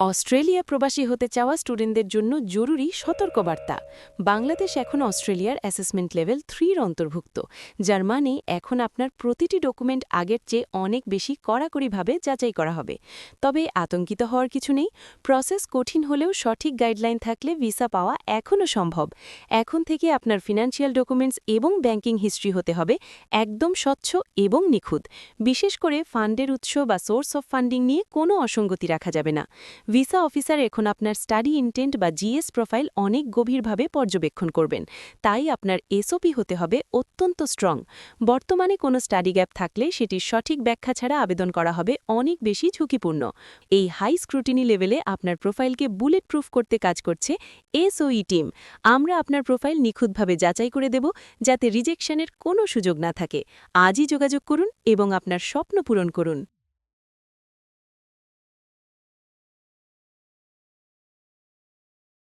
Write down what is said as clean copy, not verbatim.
Australia প্রবাসী হতে চাওয়া স্টুডেন্টদের জন্য জরুরি সতর্কবার্তা। বাংলাদেশ এখন অস্ট্রেলিয়ার অ্যাসেসমেন্ট লেভেল 3-র অন্তর্ভুক্ত, যার মানে এখন আপনার প্রতিটি ডকুমেন্ট আগের চেয়ে অনেক বেশি কড়াকড়িভাবে যাচাই করা হবে। তবে আতঙ্কিত হওয়ার কিছু নেই। প্রসেস কঠিন হলেও সঠিক গাইডলাইন থাকলে ভিসা পাওয়া এখনও সম্ভব। এখন থেকে আপনার ফিনান্সিয়াল ডকুমেন্টস এবং ব্যাংকিং হিস্ট্রি হতে হবে একদম স্বচ্ছ এবং নিখুঁত। বিশেষ করে ফান্ডের উৎস বা সোর্স অফ ফান্ডিং নিয়ে কোনো অসঙ্গতি রাখা যাবে না। ভিসা অফিসার এখন আপনার স্টাডি ইনটেন্ট বা জিএস প্রোফাইল অনেক গভীরভাবে পর্যবেক্ষণ করবেন। তাই আপনার এসওপি হতে হবে অত্যন্ত স্ট্রং। বর্তমানে কোনো স্টাডি গ্যাপ থাকলে সেটির সঠিক ব্যাখ্যা ছাড়া আবেদন করা হবে অনেক বেশি ঝুঁকিপূর্ণ। এই হাই স্ক্রুটিনি লেভেলে আপনার প্রোফাইলকে বুলেট প্রুফ করতে কাজ করছে এসওই টিম। আমরা আপনার প্রোফাইল নিখুঁতভাবে যাচাই করে দেব, যাতে রিজেকশনের কোনো সুযোগ না থাকে। আজই যোগাযোগ করুন এবং আপনার স্বপ্ন পূরণ করুন।